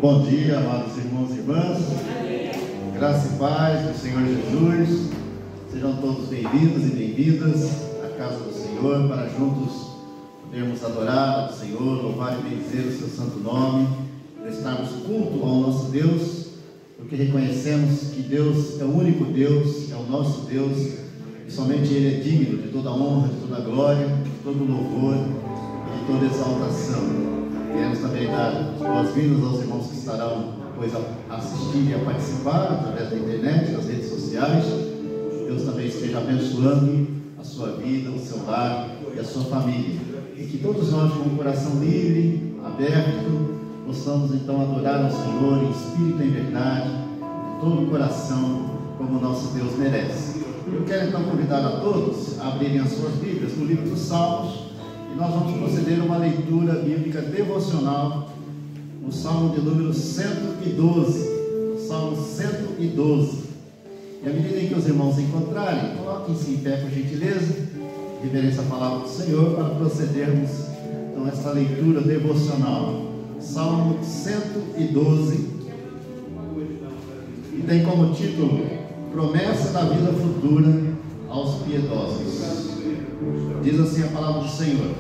Bom dia, amados irmãos e irmãs. Graça e paz do Senhor Jesus. Sejam todos bem-vindos e bem-vindas à casa do Senhor, para juntos podermos adorar ao Senhor, louvar e bendizer o seu santo nome, prestarmos culto ao nosso Deus, porque reconhecemos que Deus é o único Deus, é o nosso Deus, e somente Ele é digno de toda honra, de toda glória, de todo louvor e de toda exaltação. Queremos também dar as boas-vindas aos irmãos que estarão depois a assistir e a participar através da internet, das redes sociais. Deus também esteja abençoando a sua vida, o seu lar e a sua família. E que todos nós, com o coração livre, aberto, possamos então adorar ao Senhor em espírito e em verdade, de todo o coração, como o nosso Deus merece. Eu quero então convidar a todos a abrirem as suas Bíblias no livro dos Salmos. E nós vamos proceder a uma leitura bíblica devocional no Salmo de número 112. Salmo 112. E à medida em que os irmãos encontrarem, coloquem-se em pé, por gentileza, reverência à palavra do Senhor, para procedermos então a esta leitura devocional. Salmo 112. E tem como título: Promessa da vida futura aos piedosos. Diz assim a palavra do Senhor: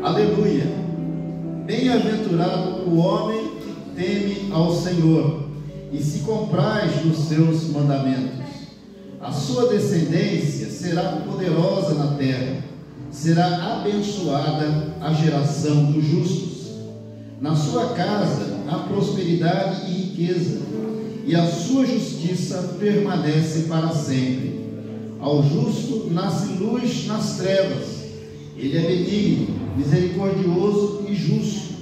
Aleluia! Bem-aventurado o homem que teme ao Senhor e se compraz nos seus mandamentos. A sua descendência será poderosa na terra, será abençoada a geração dos justos. Na sua casa há prosperidade e riqueza, e a sua justiça permanece para sempre. Ao justo nasce luz nas trevas. Ele é benigno, misericordioso e justo.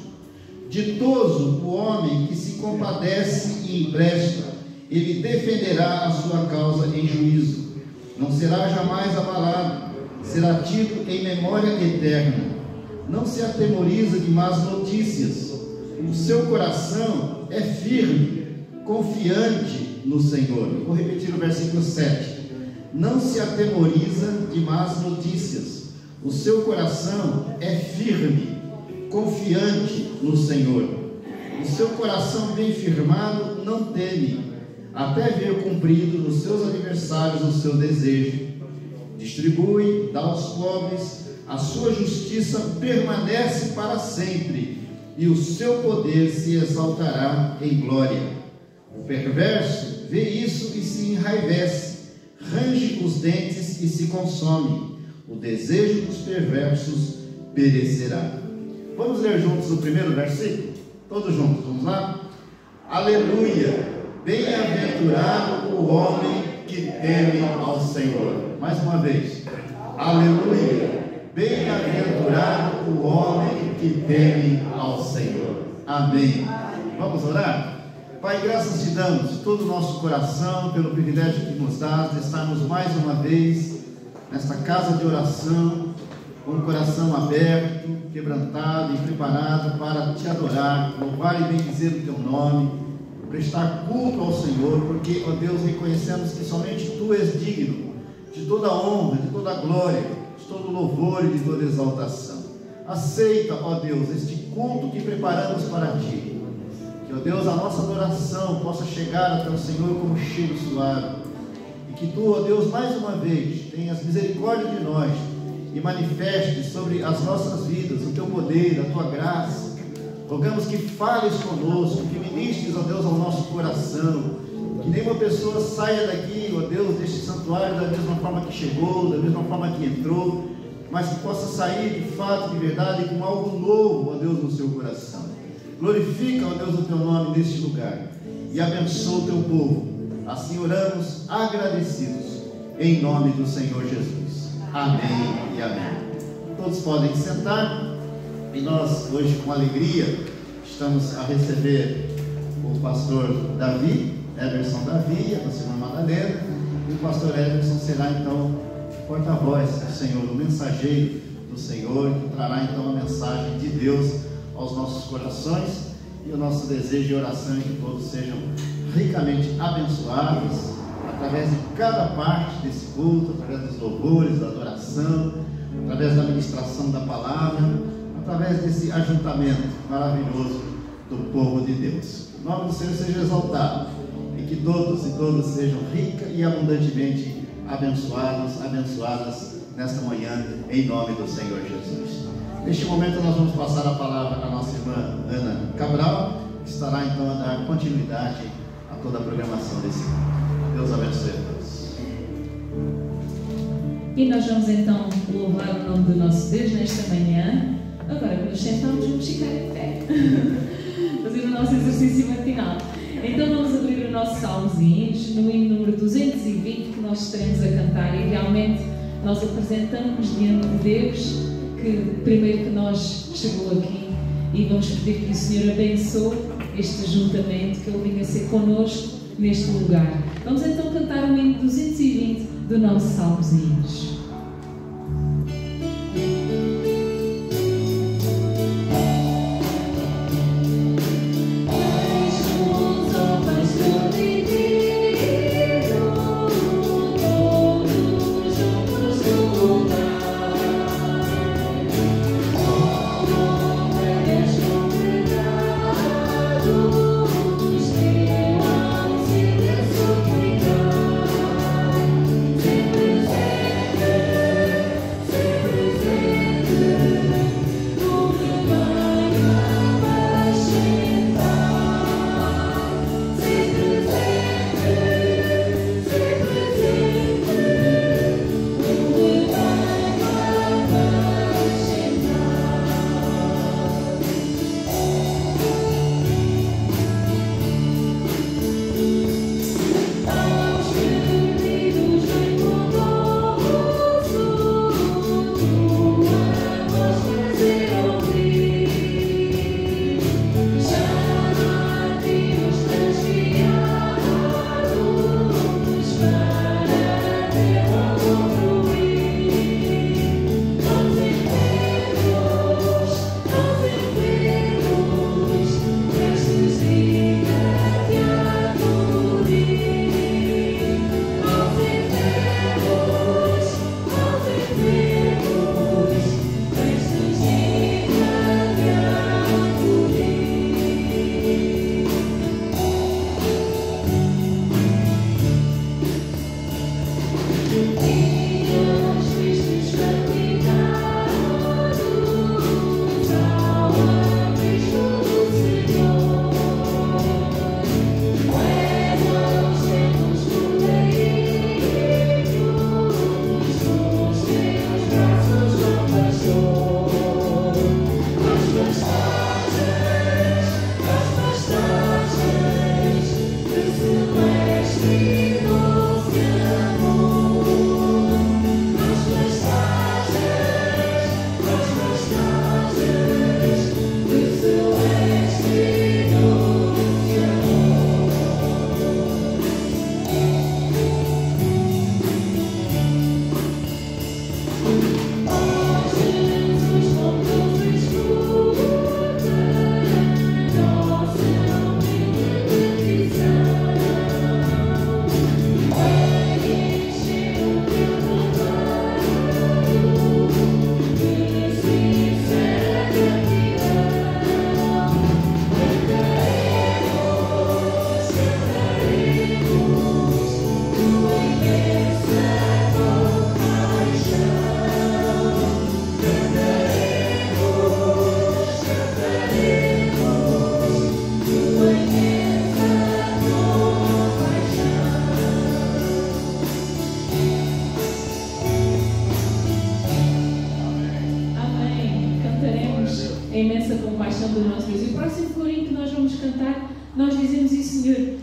Ditoso o homem que se compadece e empresta. Ele defenderá a sua causa em juízo. Não será jamais abalado, será tido em memória eterna. Não se atemoriza de más notícias. O seu coração é firme, confiante no Senhor. Vou repetir o versículo 7. Não se atemoriza de más notícias. O seu coração é firme, confiante no Senhor. O seu coração bem firmado não teme, até ver cumprido nos seus adversários o seu desejo. Distribui, dá aos pobres, a sua justiça permanece para sempre, e o seu poder se exaltará em glória. O perverso vê isso e se enraivece, range os dentes e se consome. O desejo dos perversos perecerá. Vamos ler juntos o primeiro versículo? Todos juntos, vamos lá? Aleluia! Bem-aventurado o homem que teme ao Senhor. Mais uma vez. Aleluia! Bem-aventurado o homem que teme ao Senhor. Amém. Vamos orar? Pai, graças te damos de todo o nosso coração pelo privilégio que nos dá de estarmos mais uma vez nesta casa de oração, com o coração aberto, quebrantado e preparado para te adorar, louvar e bendizer o teu nome, prestar culto ao Senhor, porque, ó Deus, reconhecemos que somente tu és digno de toda honra, de toda glória, de todo louvor e de toda exaltação. Aceita, ó Deus, este culto que preparamos para ti. Que, ó Deus, a nossa adoração possa chegar até o Senhor como cheiro suave. E que tu, ó Deus, mais uma vez, tenhas misericórdia de nós e manifeste sobre as nossas vidas o teu poder, a tua graça. Rogamos que fales conosco, que ministres, ó Deus, ao nosso coração. Que nenhuma pessoa saia daqui, ó Deus, deste santuário da mesma forma que chegou, da mesma forma que entrou, mas que possa sair de fato, de verdade, com algo novo, ó Deus, no seu coração. Glorifica, ó Deus, o teu nome neste lugar e abençoa o teu povo. Assim oramos agradecidos, em nome do Senhor Jesus. Amém e amém. Todos podem sentar. E nós hoje, com alegria, estamos a receber o pastor Davi, Everson Davi, a nossa irmã Madalena, e o pastor Everson será então porta-voz do Senhor, o mensageiro do Senhor, que trará então a mensagem de Deus aos nossos corações. E o nosso desejo e oração é que todos sejam ricamente abençoados através de cada parte desse culto, através dos louvores, da adoração, através da ministração da palavra, através desse ajuntamento maravilhoso do povo de Deus. O nome do Senhor seja exaltado e que todos e todas sejam rica e abundantemente abençoadas nesta manhã, em nome do Senhor Jesus. Neste momento nós vamos passar a palavra à nossa irmã Ana Cabral, que estará então a dar continuidade a toda a programação desse ano. Deus abençoe a todos. E nós vamos então louvar o nome do nosso Deus nesta manhã. Agora que nos sentamos, vamos ficar em pé, fazer o nosso exercício matinal. Então vamos abrir o nosso salmozinhos no hino número 220 que nós estaremos a cantar, e realmente nós apresentamos diante de Deus que primeiro que nós chegou aqui, e vamos pedir que o Senhor abençoe este ajuntamento, que Ele venha ser connosco neste lugar. Vamos então cantar o hino 220 do nosso salmozinhos.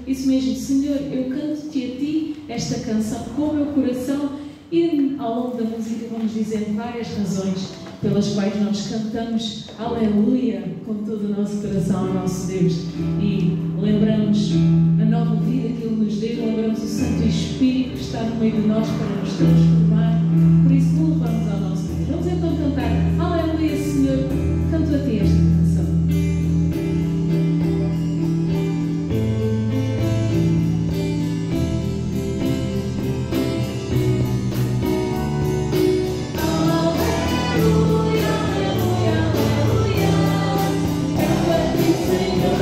Isso mesmo, Senhor, eu canto-te a Ti esta canção com o meu coração, e ao longo da música vamos dizendo várias razões pelas quais nós cantamos Aleluia com todo o nosso coração ao nosso Deus, e lembramos a nova vida que Ele nos deu, lembramos o Santo Espírito que está no meio de nós para nos transformar. Por isso louvamos ao nosso Deus. Vamos então cantar Aleluia, Senhor, canto a Ti esta canção. Aleluia, aleluia, aleluia, canto a Ti, Senhor.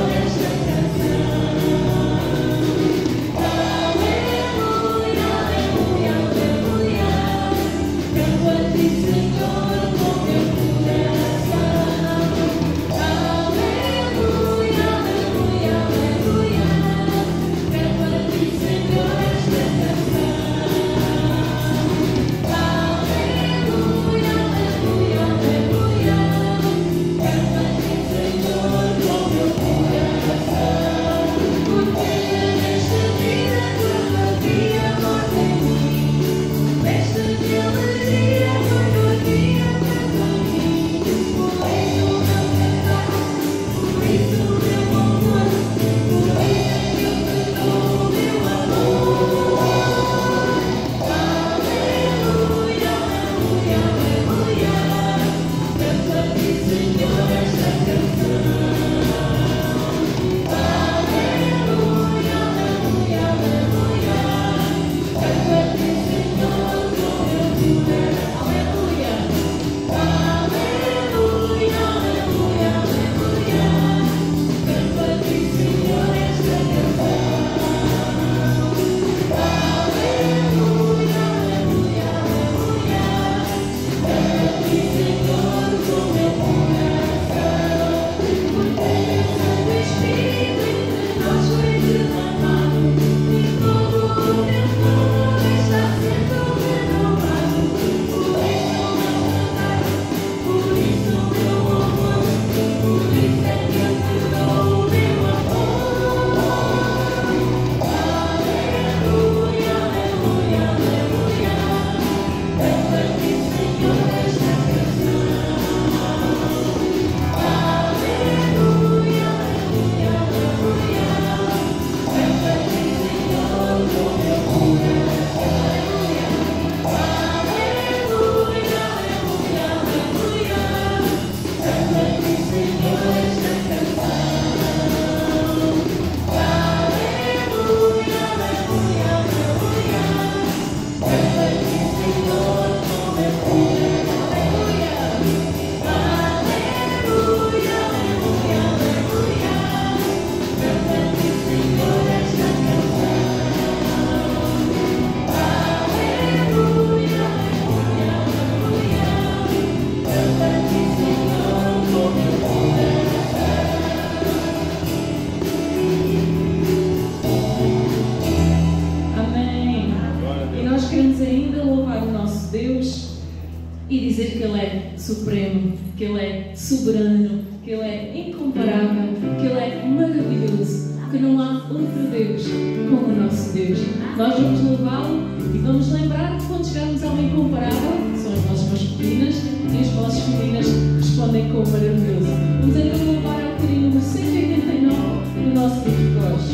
e dizer que Ele é supremo, que Ele é soberano, que Ele é incomparável, que Ele é maravilhoso, que não há outro Deus como o nosso Deus. Nós vamos louvá-lo e vamos lembrar que quando chegarmos ao incomparável, que são as vozes masculinas, e as vozes femininas respondem com o maravilhoso. Vamos então louvar ao bocadinho número 189 do nosso livro de voz.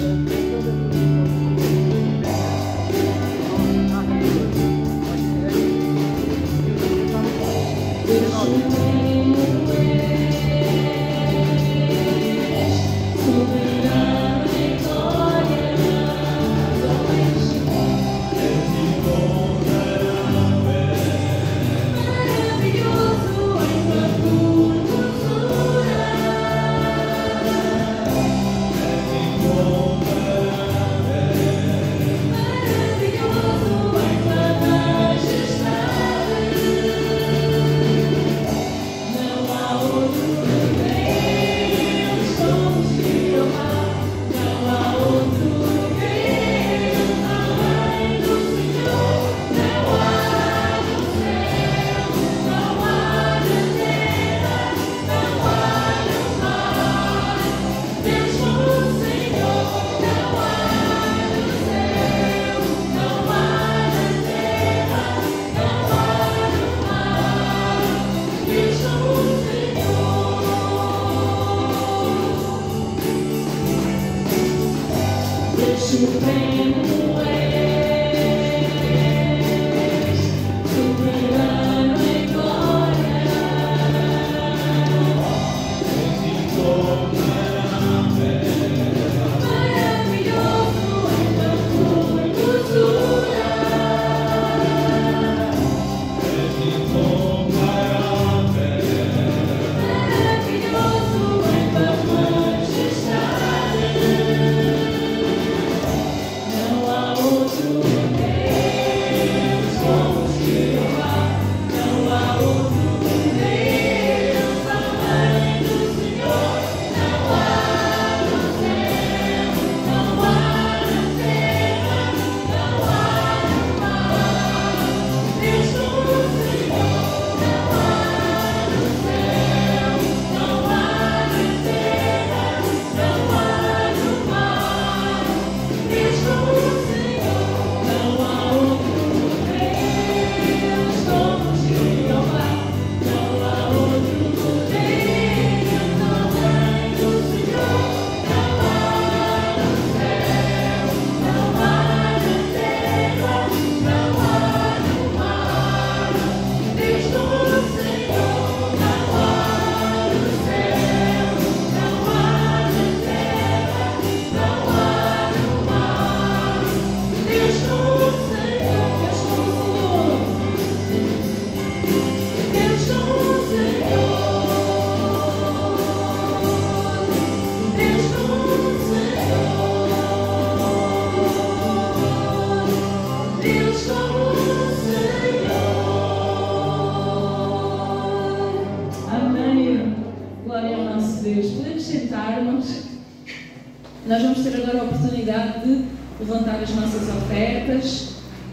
Nós vamos ter agora a oportunidade de levantar as nossas ofertas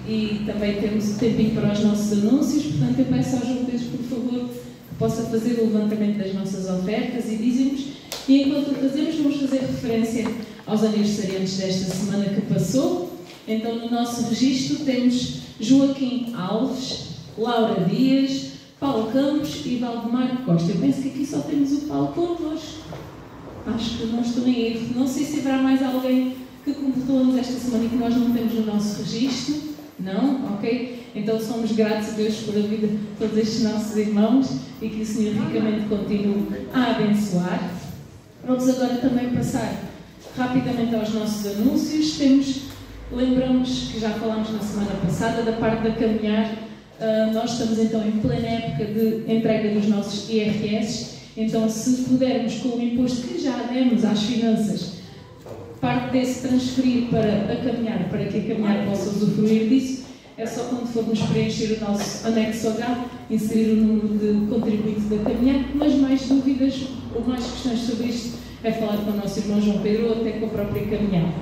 e também temos um tempinho para os nossos anúncios, portanto eu peço aos junteiros, por favor, que possa fazer o levantamento das nossas ofertas e dízimos, e enquanto o fazemos vamos fazer referência aos aniversariantes desta semana que passou. Então no nosso registro temos Joaquim Alves, Laura Dias, Paulo Campos e Valdemar Costa. Eu penso que aqui só temos o Paulo connosco. Acho que não estou em erro. Não sei se haverá mais alguém que completou anos esta semana e que nós não temos no nosso registro. Não? Ok? Então somos gratos a Deus por a vida de todos estes nossos irmãos e que o Senhor ricamente continue a abençoar. Vamos agora também passar rapidamente aos nossos anúncios. Lembramos que já falámos na semana passada da parte da caminhar. Nós estamos então em plena época de entrega dos nossos IRS. Então, se pudermos, com o imposto que já demos às finanças, parte desse transferir para a caminhar, para que a caminhar possa usufruir disso, é só quando formos preencher o nosso anexo H, inserir o número de contribuinte da caminhar, mas mais dúvidas ou mais questões sobre isto é falar com o nosso irmão João Pedro ou até com a própria caminhar.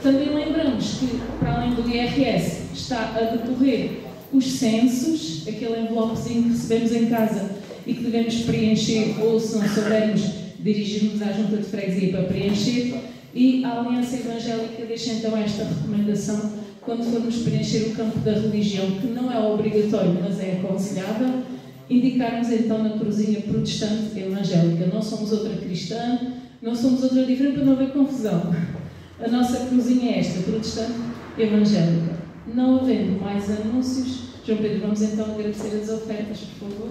Também lembramos que, para além do IRS, está a decorrer os censos, aquele envelopezinho que recebemos em casa e que devemos preencher, ou se não soubermos, dirigirmos à junta de freguesia para preencher. E a Aliança Evangélica deixa então esta recomendação quando formos preencher o campo da religião, que não é obrigatório, mas é aconselhável, indicarmos então na cruzinha protestante evangélica. Não somos outra cristã, não somos outra diferente, para não haver confusão. A nossa cruzinha é esta, protestante evangélica. Não havendo mais anúncios, João Pedro, vamos então agradecer as ofertas, por favor.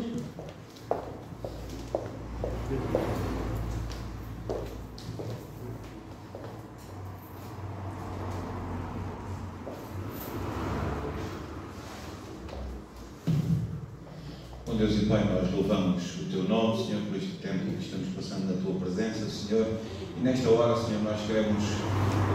Bom Deus e Pai, nós louvamos o Teu nome, Senhor, por este tempo que estamos passando na Tua presença, Senhor. E nesta hora, Senhor, nós queremos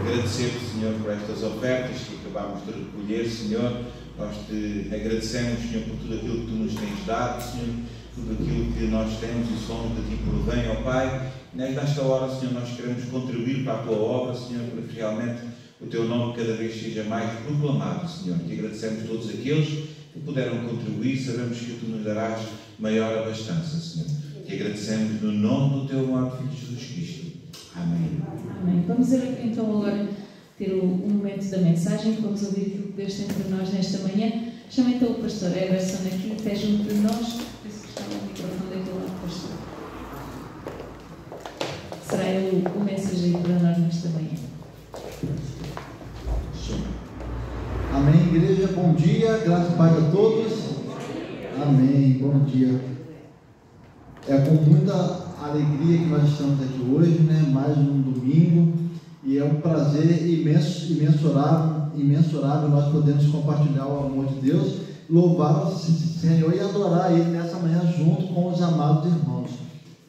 agradecer-te, Senhor, por estas ofertas que acabamos de recolher, Senhor. Nós te agradecemos, Senhor, por tudo aquilo que Tu nos tens dado, Senhor, tudo aquilo que nós temos e somos de Ti provém, ó Pai. E nesta hora, Senhor, nós queremos contribuir para a Tua obra, Senhor, para que realmente o Teu nome cada vez seja mais proclamado, Senhor. Te agradecemos todos aqueles que puderam contribuir, sabemos que Tu nos darás maior abastança, Senhor. Te agradecemos no nome do Teu amado Filho Jesus Cristo. Amém. Amém. Vamos então agora ter o momento da mensagem, vamos ouvir aquilo que Deus tem para nós nesta manhã. Chama então o pastor Everson aqui, até junto de nós. Penso que está no microfone daquele lado, pastor. Será ele o mensageiro para nós nesta manhã. Amém, igreja, bom dia, graças e paz a todos. Amém, bom dia. É com muita alegria que nós estamos aqui hoje, né? Mais um domingo, e é um prazer imensurável nós podemos compartilhar o amor de Deus, louvar o Senhor e adorar Ele nessa manhã junto com os amados irmãos.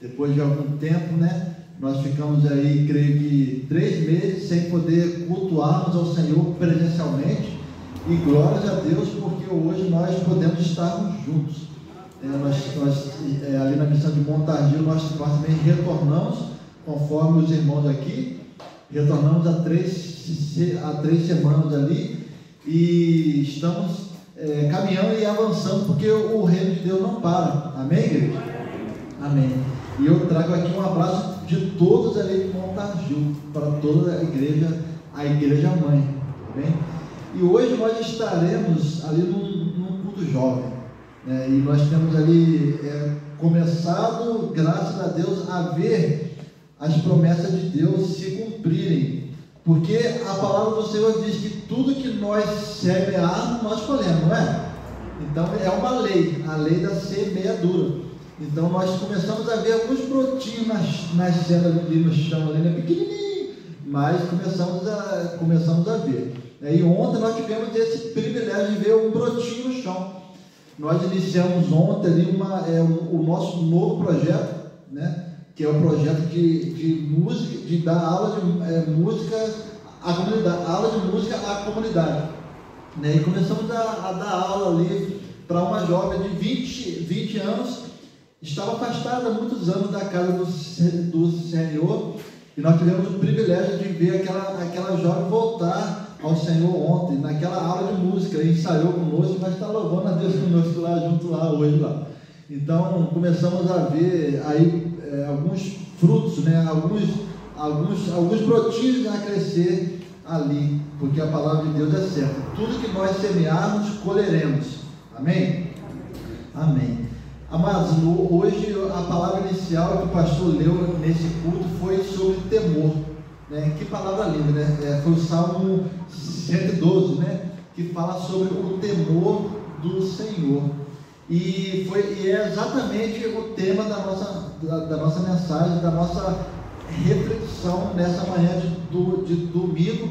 Depois de algum tempo, né? Nós ficamos aí, creio que 3 meses sem poder cultuarmos ao Senhor presencialmente. E glórias a Deus, porque hoje nós podemos estarmos juntos. Ali na missão de Montargil, nós também retornamos, conforme os irmãos aqui, retornamos há 3 semanas ali, e estamos caminhando e avançando, porque o reino de Deus não para. Amém, igreja? Amém. E eu trago aqui um abraço de todos ali de Montargil, para toda a igreja mãe. Amém? E hoje nós estaremos ali num culto jovem, né? E nós temos ali começado, graças a Deus, a ver as promessas de Deus se cumprirem, porque a palavra do Senhor diz que tudo que nós semearmos, nós colhemos, não é? Então é uma lei, a lei da semeadura. Então nós começamos a ver alguns brotinhos nascendo ali no chão, ali, né? Pequenininho, mas começamos a ver. E ontem nós tivemos esse privilégio de ver um brotinho no chão. Nós iniciamos ontem ali o nosso novo projeto, né? Que é o projeto de música, de dar aula de música à comunidade, aula de música à comunidade, né? E começamos a dar aula ali para uma jovem de 20 anos, estava afastada há muitos anos da casa do Senhor, e nós tivemos o privilégio de ver aquela jovem voltar ao Senhor ontem, naquela aula de música, ensaiou conosco, mas está louvando a Deus conosco lá, junto lá, hoje lá. Então, começamos a ver aí alguns frutos, né? alguns brotinhos a crescer ali, porque a palavra de Deus é certa. Tudo que nós semearmos, colheremos. Amém? Amém. Amados, hoje a palavra inicial que o pastor leu nesse culto foi sobre temor. Né? Que palavra linda, né? Foi o Salmo 112, né? Que fala sobre o temor do Senhor. E é exatamente o tema da nossa mensagem, da nossa reflexão nessa manhã de domingo.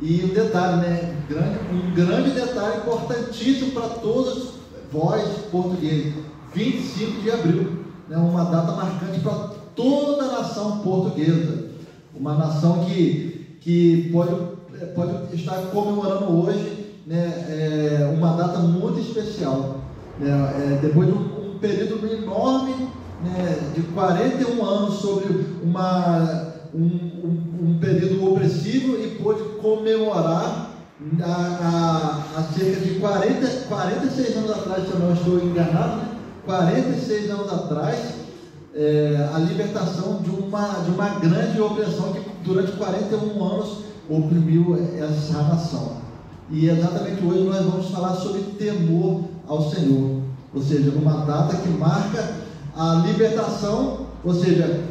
E um detalhe, né? Um grande detalhe importantíssimo para todos vós portugueses: 25 de abril, né? Uma data marcante para toda a nação portuguesa. Uma nação que pode estar comemorando hoje, né, uma data muito especial, né, depois de um período enorme, né, de 41 anos sobre um período opressivo, e pôde comemorar há cerca de 46 anos atrás, se eu não estou enganado, né? 46 anos atrás, a libertação de uma grande opressão que durante 41 anos oprimiu essa nação. E exatamente hoje nós vamos falar sobre temor ao Senhor, ou seja, uma data que marca a libertação, ou seja,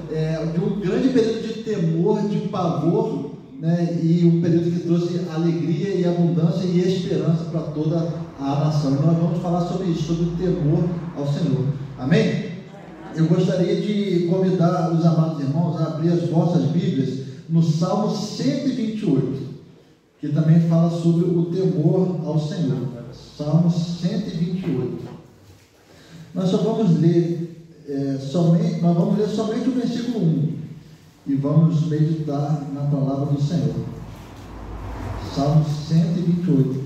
de um grande período de temor, de pavor, né, e um período que trouxe alegria e abundância e esperança para toda a nação. E nós vamos falar sobre isso, sobre o temor ao Senhor. Amém? Eu gostaria de convidar os amados irmãos a abrir as vossas Bíblias no Salmo 128, que também fala sobre o temor ao Senhor. Salmo 128. Nós só vamos ler somente o versículo 1 e vamos meditar na palavra do Senhor. Salmo 128.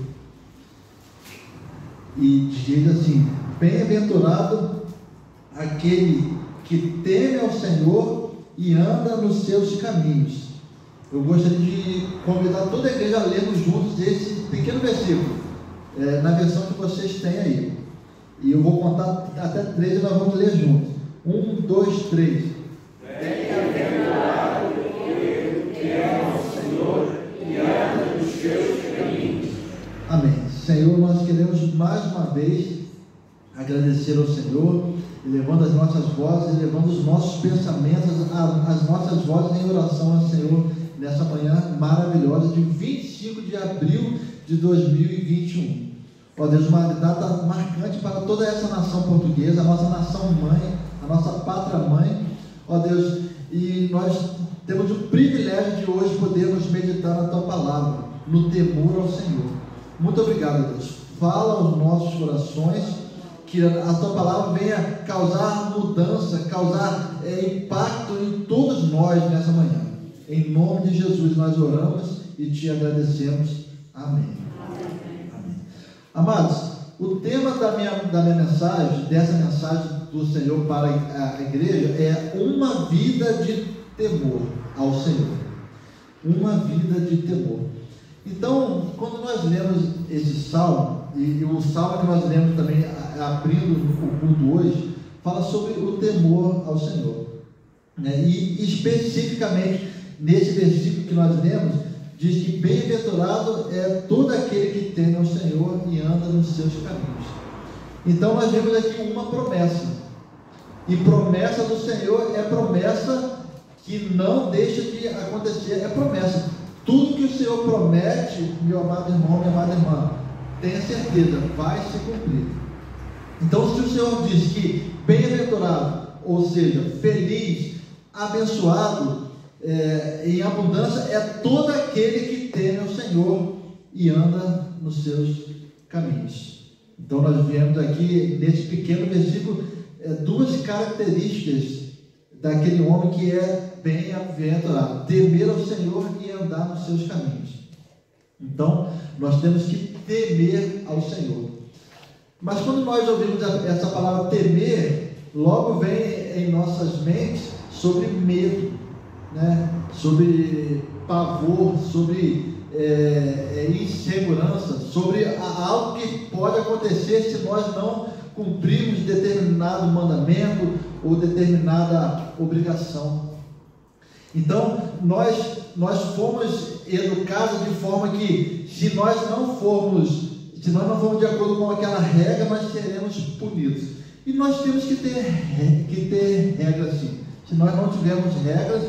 E diz assim: bem-aventurado aquele que teme ao Senhor e anda nos seus caminhos. Eu gostaria de convidar toda a igreja a lermos juntos esse pequeno versículo, na versão que vocês têm aí. E eu vou contar até 3 e nós vamos ler juntos. 1, 2, 3. Bem-aventurado aquele que ama o Senhor e anda nos seus caminhos. Amém. Senhor, nós queremos mais uma vez agradecer ao Senhor, elevando as nossas vozes, elevando os nossos pensamentos, as nossas vozes em oração ao Senhor, nessa manhã maravilhosa de 25 de abril de 2021. Ó Deus, uma data marcante para toda essa nação portuguesa, a nossa nação mãe, a nossa pátria mãe, ó Deus, e nós temos o privilégio de hoje podermos meditar na Tua palavra, no temor ao Senhor. Muito obrigado, Deus. Fala aos nossos corações, que a Tua palavra venha causar mudança, causar impacto em todos nós nessa manhã. Em nome de Jesus nós oramos e Te agradecemos. Amém. Amém. Amados, o tema da minha mensagem, dessa mensagem do Senhor para a igreja, é uma vida de temor ao Senhor. Uma vida de temor. Então, quando nós lemos esse salmo, e o salmo que nós lemos também abrindo o culto hoje, fala sobre o temor ao Senhor, né? E especificamente nesse versículo que nós lemos, diz que bem-aventurado é todo aquele que teme ao Senhor e anda nos seus caminhos. Então nós vemos aqui uma promessa, e promessa do Senhor é promessa que não deixa de acontecer, é promessa. Tudo que o Senhor promete, meu amado irmão, minha amada irmã, tenha certeza, vai se cumprir. Então, se o Senhor diz que bem-aventurado, ou seja, feliz, abençoado, em abundância, é todo aquele que teme ao Senhor e anda nos seus caminhos. Então, nós viemos aqui, nesse pequeno versículo, duas características daquele homem que é bem-aventurado: temer ao Senhor e andar nos seus caminhos. Então, nós temos que temer ao Senhor. Mas quando nós ouvimos essa palavra temer, logo vem em nossas mentes sobre medo, né? Sobre pavor, sobre insegurança, sobre algo que pode acontecer se nós não cumprirmos determinado mandamento ou determinada obrigação. Então, nós fomos educados de forma que, se nós não formos de acordo com aquela regra, nós seremos punidos. E nós temos que ter regras, sim. Se nós não tivermos regras,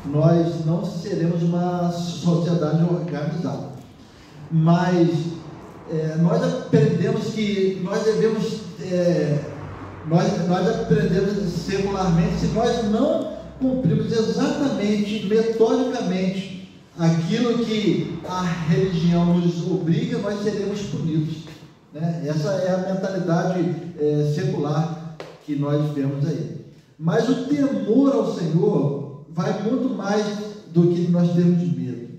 nós não seremos uma sociedade organizada. Mas nós aprendemos que nós devemos, nós aprendemos secularmente, se nós não cumprirmos exatamente, metodicamente, aquilo que a religião nos obriga, nós seremos punidos, né? Essa é a mentalidade secular que nós vemos aí. Mas o temor ao Senhor vai muito mais do que nós termos medo.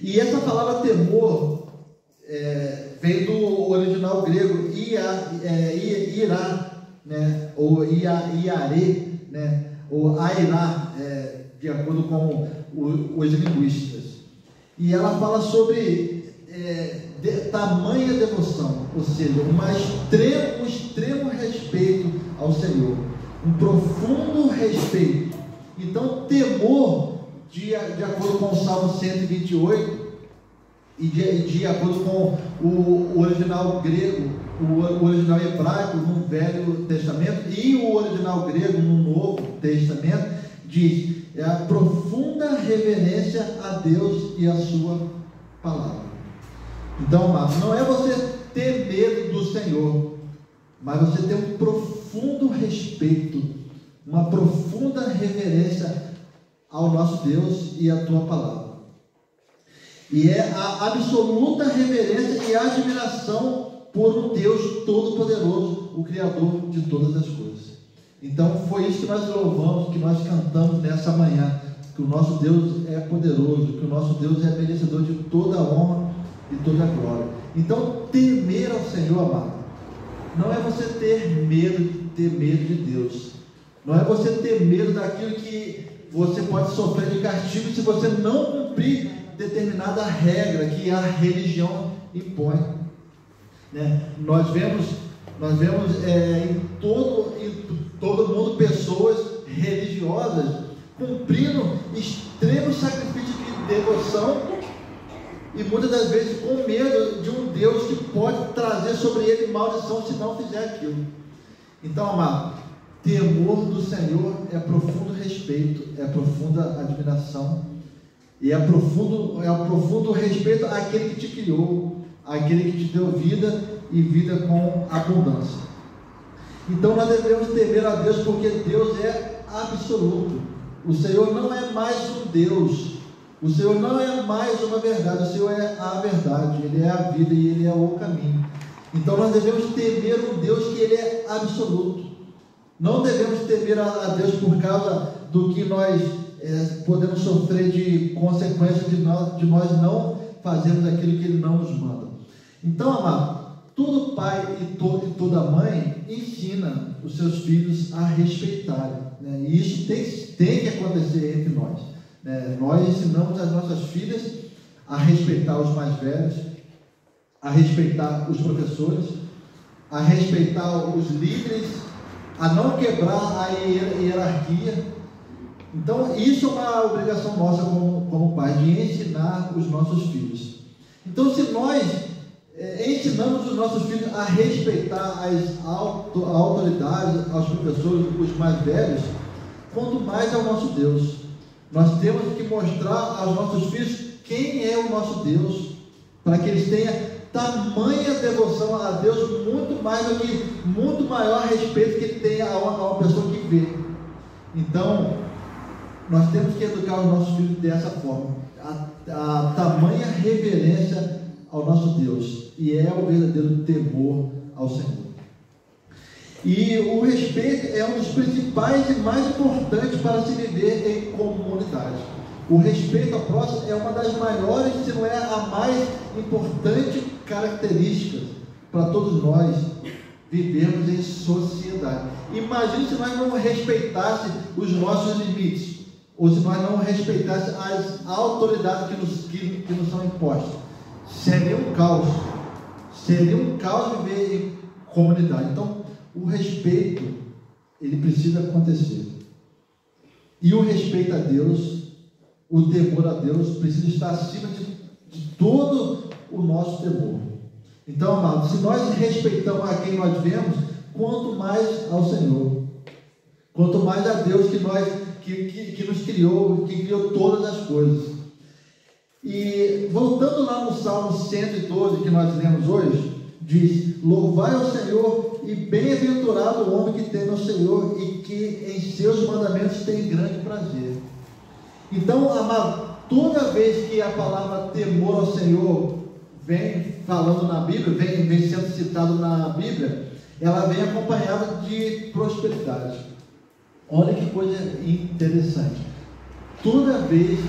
E essa palavra temor vem do original grego irá, né? Ou iarê, né? Ou airá, de acordo com os linguistas. E ela fala sobre tamanha devoção, ou seja, um extremo respeito ao Senhor, um profundo respeito. Então, temor, de acordo com o Salmo 128, e de acordo com o original grego, o original hebraico no Velho Testamento e o original grego no Novo Testamento, diz: é a profunda reverência a Deus e a sua palavra. Então, amados, não é você ter medo do Senhor, mas você ter um profundo respeito, uma profunda reverência ao nosso Deus e à tua palavra. E é a absoluta reverência e admiração por um Deus todo-poderoso, o Criador de todas as coisas. Então foi isso que nós louvamos, que nós cantamos nessa manhã, que o nosso Deus é poderoso, que o nosso Deus é merecedor de toda a honra e toda a glória. Então, temer ao Senhor, amado, não é você ter medo de Deus, não é você ter medo daquilo que você pode sofrer de castigo se você não cumprir determinada regra que a religião impõe, né? Nós vemos em todo mundo pessoas religiosas cumprindo extremos sacrifícios de devoção e muitas das vezes com medo de um Deus que pode trazer sobre ele maldição se não fizer aquilo. Então, amado, temor do Senhor é profundo respeito, é profunda admiração e é profundo respeito àquele que te criou, àquele que te deu vida e vida com abundância. Então nós devemos temer a Deus, porque Deus é absoluto. O Senhor não é mais um Deus, o Senhor não é mais uma verdade, o Senhor é a verdade, Ele é a vida e Ele é o caminho. Então nós devemos temer um Deus que Ele é absoluto. Não devemos temer a Deus por causa do que nós podemos sofrer de consequências de nós não fazermos aquilo que Ele não nos manda. Então, amado, todo pai e toda mãe ensina os seus filhos a respeitarem, né? E isso tem que acontecer entre nós, né? Nós ensinamos as nossas filhas a respeitar os mais velhos, a respeitar os professores, a respeitar os líderes, a não quebrar a hierarquia. Então, isso é uma obrigação nossa como pai, de ensinar os nossos filhos. Então, se nós ensinamos os nossos filhos a respeitar as autoridades, aos professores, os mais velhos, quanto mais ao nosso Deus. Nós temos que mostrar aos nossos filhos quem é o nosso Deus, para que eles tenham tamanha devoção a Deus, muito maior respeito que ele tem a uma pessoa que vê. Então, nós temos que educar os nossos filhos dessa forma, a tamanha reverência ao nosso Deus, e é o verdadeiro temor ao Senhor. E o respeito é um dos principais e mais importantes para se viver em comunidade. O respeito ao próximo é uma das maiores, se não é a mais importante característica para todos nós vivermos em sociedade. Imagine se nós não respeitássemos os nossos limites, ou se nós não respeitássemos as autoridades que nos são impostas. Seria um caos viver em comunidade. Então, o respeito, ele precisa acontecer. E o respeito a Deus, o temor a Deus, precisa estar acima de todo o nosso temor. Então, amados, se nós respeitamos a quem nós vemos, quanto mais ao Senhor, quanto mais a Deus que nos criou, que criou todas as coisas. E voltando lá no Salmo 112 que nós lemos hoje, diz: louvai ao Senhor e bem-aventurado o homem que teme ao Senhor e que em seus mandamentos tem grande prazer. Então, amado, toda vez que a palavra temor ao Senhor vem falando na Bíblia, vem sendo citado na Bíblia, ela vem acompanhada de prosperidade. Olha que coisa interessante. Toda vez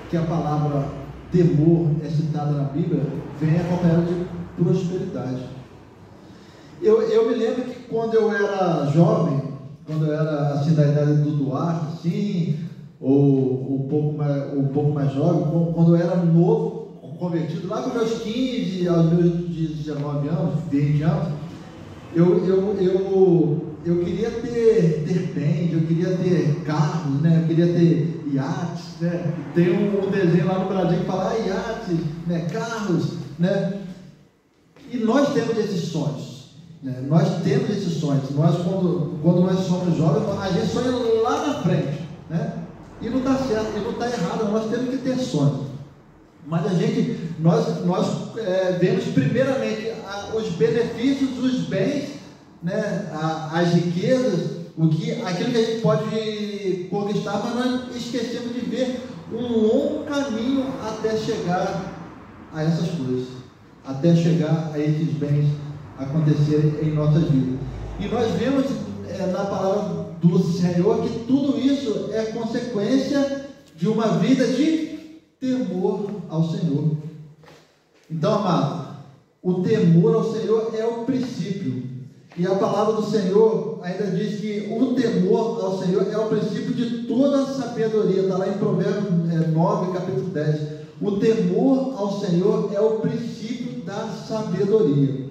que a palavra temor é citada na Bíblia, vem acompanhada de prosperidade. Eu me lembro que quando eu era jovem, quando eu era assim da idade do Duarte, assim, ou um pouco mais jovem, quando eu era novo, convertido lá com meus 15 aos meus 19 anos, 20 anos, eu queria ter bens, eu queria ter carros, né? Eu queria ter iates, né? Tem um desenho lá no Brasil que fala iates, né? Carros, né? E nós temos esses sonhos, né? Nós temos esses sonhos. Nós, quando nós somos jovens, a gente sonha lá na frente, né? E não está certo, e não está errado, nós temos que ter sonhos. Mas nós vemos primeiramente os benefícios, os bens, né? As riquezas, aquilo que a gente pode conquistar, mas nós esquecemos de ver um longo caminho até chegar a essas coisas, até chegar a esses bens acontecerem em nossas vidas. E nós vemos na palavra do Senhor que tudo isso é consequência de uma vida de temor ao Senhor. Então, amado, o temor ao Senhor é o princípio. E a palavra do Senhor ainda diz que o temor ao Senhor é o princípio de toda a sabedoria. Está lá em Provérbios 9, capítulo 10. O temor ao Senhor é o princípio da sabedoria.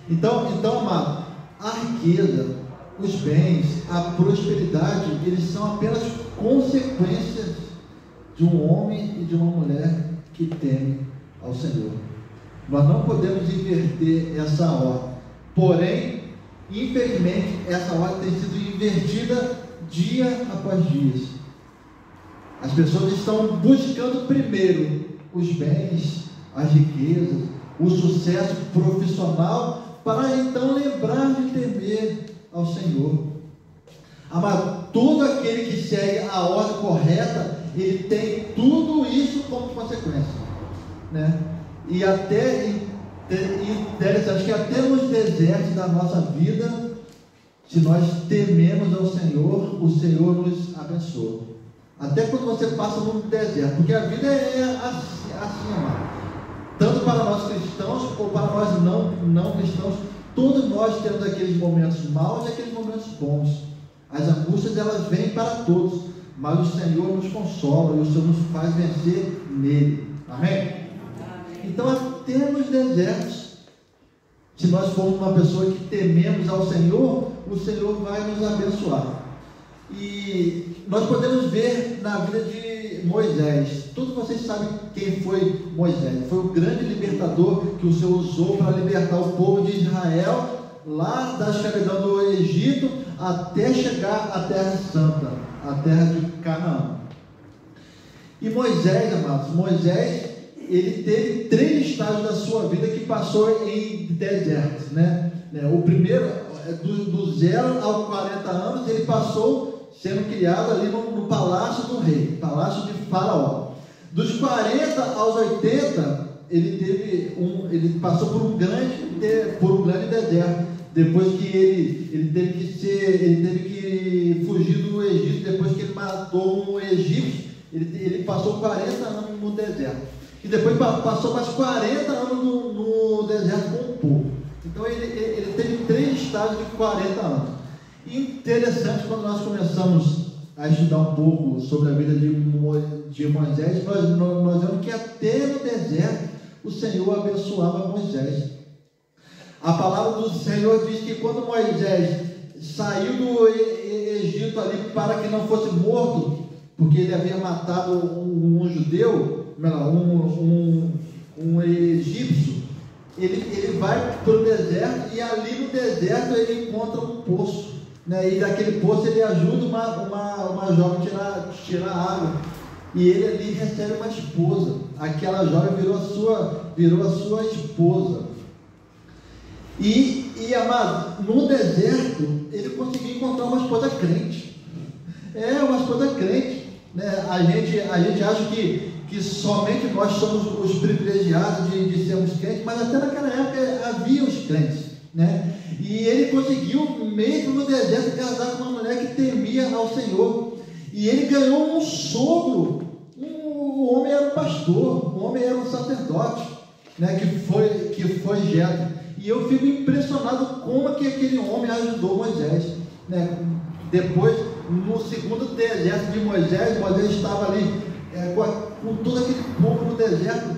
Então, amado, a riqueza, os bens, a prosperidade, eles são apenas consequências de um homem e de uma mulher que temem ao Senhor. Nós não podemos inverter essa ordem. Porém, infelizmente, essa ordem tem sido invertida dia após dia. As pessoas estão buscando primeiro os bens, as riquezas, o sucesso profissional, para então lembrar de temer ao Senhor. Amado, todo aquele que segue a ordem correta, ele tem tudo isso como consequência, né? E interessante que até nos desertos da nossa vida, se nós tememos ao Senhor, o Senhor nos abençoa. Até quando você passa no deserto, porque a vida é assim, amado. Tanto para nós cristãos ou para nós não cristãos, todos nós temos aqueles momentos maus e aqueles momentos bons. As angústias, elas vêm para todos, mas o Senhor nos consola e o Senhor nos faz vencer nele. Amém? Então, até nos desertos, se nós formos uma pessoa que tememos ao Senhor, o Senhor vai nos abençoar. E nós podemos ver na vida de Moisés. Todos vocês sabem quem foi Moisés. Foi o grande libertador que o Senhor usou para libertar o povo de Israel lá da escravidão do Egito até chegar à Terra Santa, a terra de Canaã. E Moisés, amados, ele teve 3 estágios da sua vida que passou em desertos, né? O primeiro, do 0 aos 40 anos, ele passou sendo criado ali no palácio do rei, palácio de Faraó. Dos 40 aos 80, ele passou por um grande deserto. Depois que ele teve que fugir do Egito, depois que ele matou um egípcio, ele passou 40 anos no deserto. E depois passou mais 40 anos no deserto com o povo. Então ele teve 3 estágios de 40 anos. Interessante, quando nós começamos a estudar um pouco sobre a vida de Moisés, nós vemos que até no deserto o Senhor abençoava Moisés. A palavra do Senhor diz que quando Moisés saiu do Egito ali para que não fosse morto, porque ele havia matado um judeu, um egípcio, ele vai para o deserto e ali no deserto ele encontra um poço, né? E daquele poço ele ajuda uma jovem a tirar água, e ele ali recebe uma esposa. Aquela jovem virou a sua esposa. E amado, no deserto ele conseguiu encontrar uma esposa crente. Uma esposa crente, né? A gente acha que somente nós somos os privilegiados de sermos crentes, mas até naquela época havia os crentes, né? E ele conseguiu, mesmo no deserto, casar com uma mulher que temia ao Senhor. E ele ganhou um sogro. O homem era um pastor, o homem era um sacerdote, né? Que foi Jetro. E eu fico impressionado como que aquele homem ajudou Moisés, né? Depois, no segundo deserto de Moisés estava ali com todo aquele povo no deserto,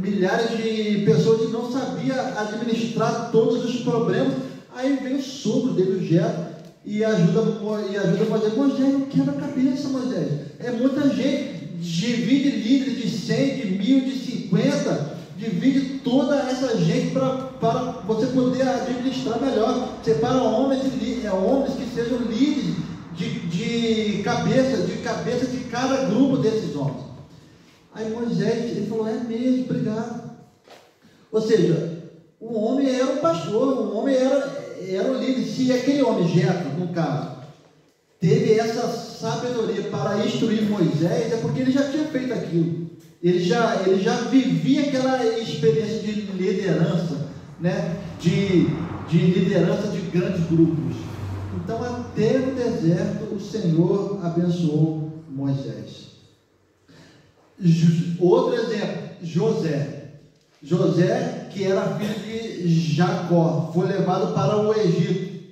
milhares de pessoas que não sabiam administrar todos os problemas. Aí vem o sogro dele, o Jetro, e ajuda Moisés. Moisés, não quebra a cabeça, Moisés. É muita gente. Divide líderes de 100, de 1000, de 50. Divide toda essa gente para você poder administrar melhor. Separa homens que sejam líderes de cabeça de cada grupo desses homens. Aí Moisés, ele falou, é mesmo, obrigado. Ou seja, o homem era um pastor, o homem era um líder. Se aquele homem, Jetro, no caso, teve essa sabedoria para instruir Moisés, é porque ele já tinha feito aquilo. Ele já vivia aquela experiência de liderança, né? De liderança de grandes grupos. Então, até no deserto, o Senhor abençoou Moisés. Outro exemplo, José, que era filho de Jacó, foi levado para o Egito.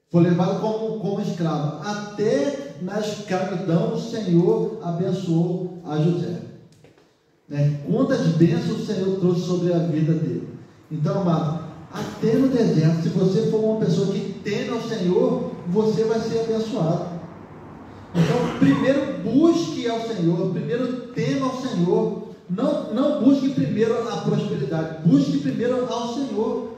Foi levado como escravo. Até na escravidão, o Senhor abençoou a José. Quantas bênçãos o Senhor trouxe sobre a vida dele. Então, amado, até no deserto, se você for uma pessoa que teme ao Senhor, você vai ser abençoado. Então, primeiro busque ao Senhor, primeiro tema ao Senhor. Não busque primeiro a prosperidade, busque primeiro ao Senhor.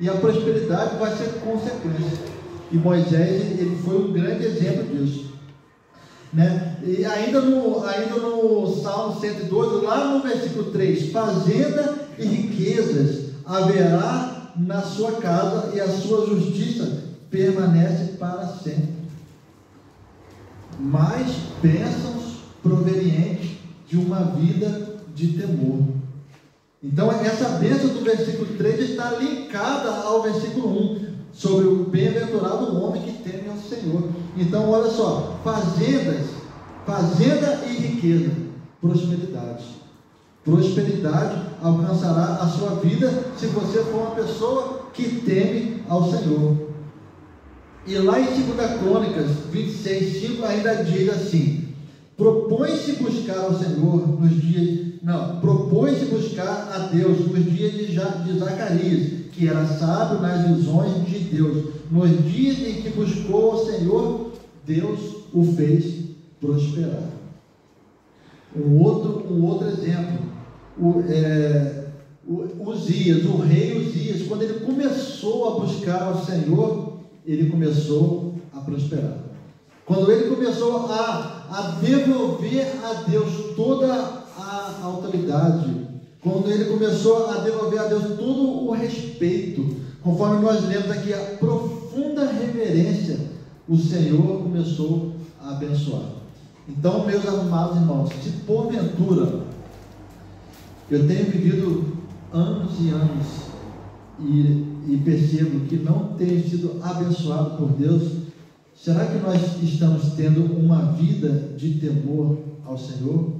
E a prosperidade vai ser consequência. E Moisés, ele foi um grande exemplo disso. E ainda no Salmo 112, lá no versículo 3, fazenda e riquezas haverá na sua casa, e a sua justiça permanece para sempre. Mais bênçãos provenientes de uma vida de temor. Então, essa bênção do versículo 3 está linkada ao versículo 1, sobre o bem-aventurado homem que teme ao Senhor. Então, olha só, fazenda e riqueza, prosperidade alcançará a sua vida se você for uma pessoa que teme ao Senhor. E lá em 2 Crônicas 26:5 ainda diz assim: propõe-se buscar ao Senhor propõe-se buscar a Deus nos dias de Zacarias, que era sábio nas visões de Deus. Nos dias em que buscou ao Senhor, Deus o fez prosperar. Um outro exemplo, o rei Uzias, quando ele começou a buscar ao Senhor, ele começou a prosperar. Quando ele começou a devolver a Deus toda a autoridade, quando ele começou a devolver a Deus todo o respeito, conforme nós lemos aqui, a profunda reverência, o Senhor começou a abençoar. Então, meus amados irmãos, se porventura eu tenho vivido anos e anos e percebo que não tenho sido abençoado por Deus, será que nós estamos tendo uma vida de temor ao Senhor?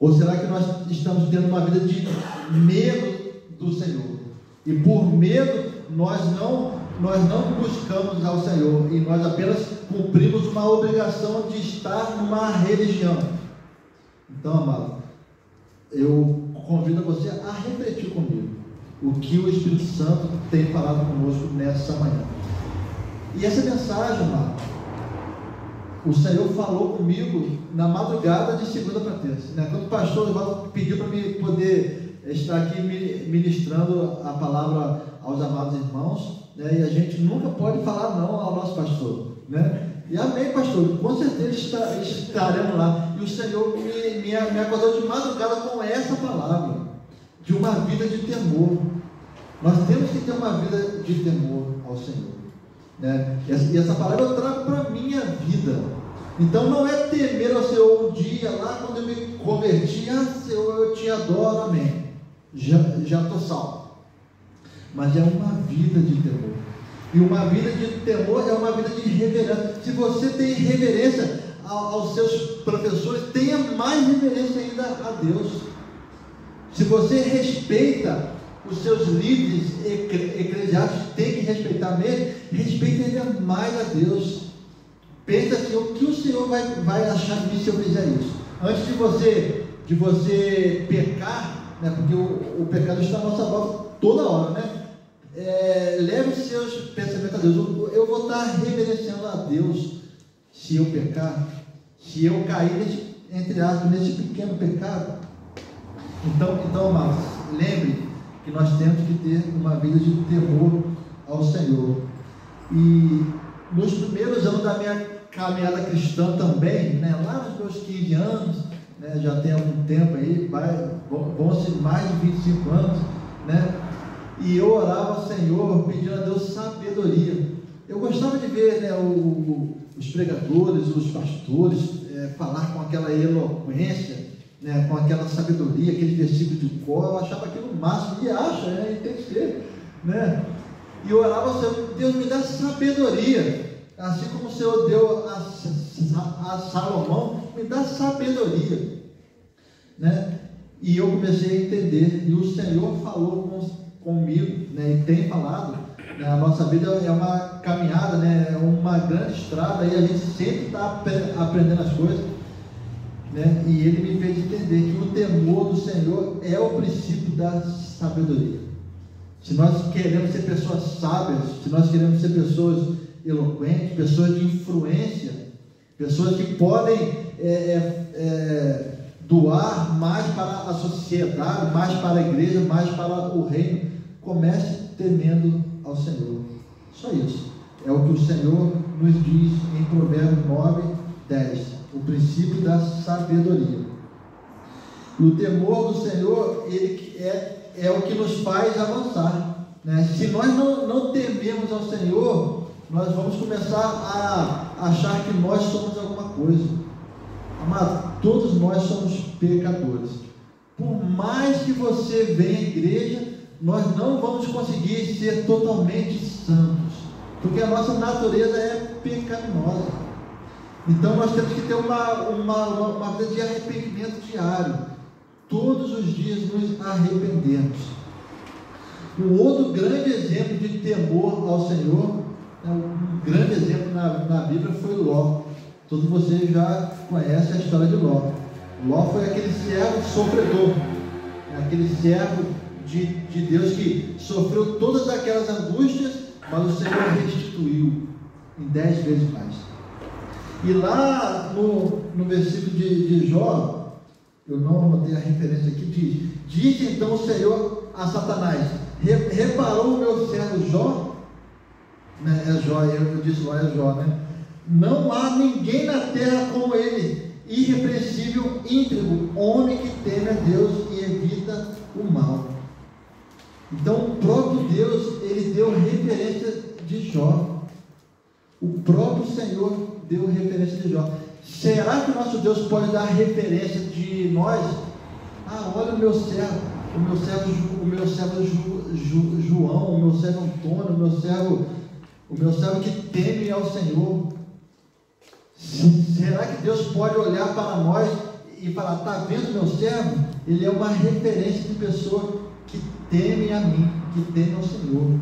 Ou será que nós estamos tendo uma vida de medo do Senhor? E por medo nós não buscamos ao Senhor, e nós apenas cumprimos uma obrigação de estar numa religião. Então, amado, eu convido você a refletir comigo o que o Espírito Santo tem falado conosco nessa manhã. E essa mensagem, amado, o Senhor falou comigo na madrugada de segunda para terça, quando o pastor Evaldo pediu para mim poder estar aqui ministrando a palavra aos amados irmãos, e a gente nunca pode falar não ao nosso pastor, E amém, pastor, com certeza estaremos lá. E o Senhor me acordou de madrugada com essa palavra, de uma vida de temor. Nós temos que ter uma vida de temor ao Senhor, E essa palavra eu trago para a minha vida. Então não é temer ao Senhor. Um dia lá, quando eu me converti, Senhor, eu te adoro, amém, já estou salvo. Mas é uma vida de temor. E uma vida de temor é uma vida de reverência. Se você tem reverência aos seus professores, tenha mais reverência ainda a Deus. Se você respeita os seus líderes eclesiásticos, tem que respeitar mesmo, respeita ainda mais a Deus. Pensa assim, o que o Senhor vai achar de mim se eu fizer isso? Antes de você de você pecar, né? Porque o pecado está à nossa volta toda hora, né? Leve os seus pensamentos a Deus. Eu vou estar reverenciando a Deus se eu pecar, se eu cair entre aspas, nesse pequeno pecado. Então, amados, lembre que nós temos que ter uma vida de temor ao Senhor. E nos primeiros anos da minha caminhada cristã também, né, lá nos meus 15 anos, né, já tem algum tempo aí, vão ser mais de 25 anos, né, e eu orava ao Senhor, pedindo a Deus sabedoria. Eu gostava de ver, né, os pregadores, os pastores, falar com aquela eloquência, né, com aquela sabedoria, aquele versículo de cor. Eu achava aquilo máximo, e acha, né, e tem que ser, né? E eu orava ao Senhor: Deus, me dá sabedoria, assim como o Senhor deu a Salomão, me dá sabedoria, né? E eu comecei a entender, e o Senhor falou comigo, né, e tem falado, né? A nossa vida é uma caminhada, né, é uma grande estrada, e a gente sempre está aprendendo as coisas, né? E Ele me fez entender que o temor do Senhor é o princípio da sabedoria. Se nós queremos ser pessoas sábias, se nós queremos ser pessoas eloquentes, pessoas de influência, pessoas que podem doar mais para a sociedade, mais para a igreja, mais para o reino, comece temendo ao Senhor. Só isso. É o que o Senhor nos diz em Provérbios 9:10, o princípio da sabedoria. O temor do Senhor, ele é o que nos faz avançar, né? Se nós não tememos ao Senhor, nós vamos começar a achar que nós somos alguma coisa. Amado, todos nós somos pecadores. Por mais que você venha à igreja, nós não vamos conseguir ser totalmente santos, porque a nossa natureza é pecaminosa. Então nós temos que ter uma vida de arrependimento diário, todos os dias nos arrependemos. Um outro grande exemplo de temor ao Senhor, um grande exemplo na Bíblia, foi Ló. Todos vocês já conhecem a história de Ló. Ló foi aquele servo sofredor, aquele servo de Deus que sofreu todas aquelas angústias, mas o Senhor restituiu em 10 vezes mais. E lá no versículo de Jó, eu não vou ter a referência aqui, disse então o Senhor a Satanás: reparou o meu servo Jó? Né? É Jó, eu disse lá, é Jó, né? Não há ninguém na terra como ele, irrepreensível, íntegro, homem que teme a Deus e evita o mal. Então o próprio Deus, ele deu referência de Jó. O próprio Senhor deu referência de Jó. Será que o nosso Deus pode dar referência de nós? Olha o meu servo João, o meu servo Antônio, o meu servo que teme ao Senhor. Será que Deus pode olhar para nós e falar: está vendo meu servo? Ele é uma referência de pessoa que teme a mim, que teme ao Senhor.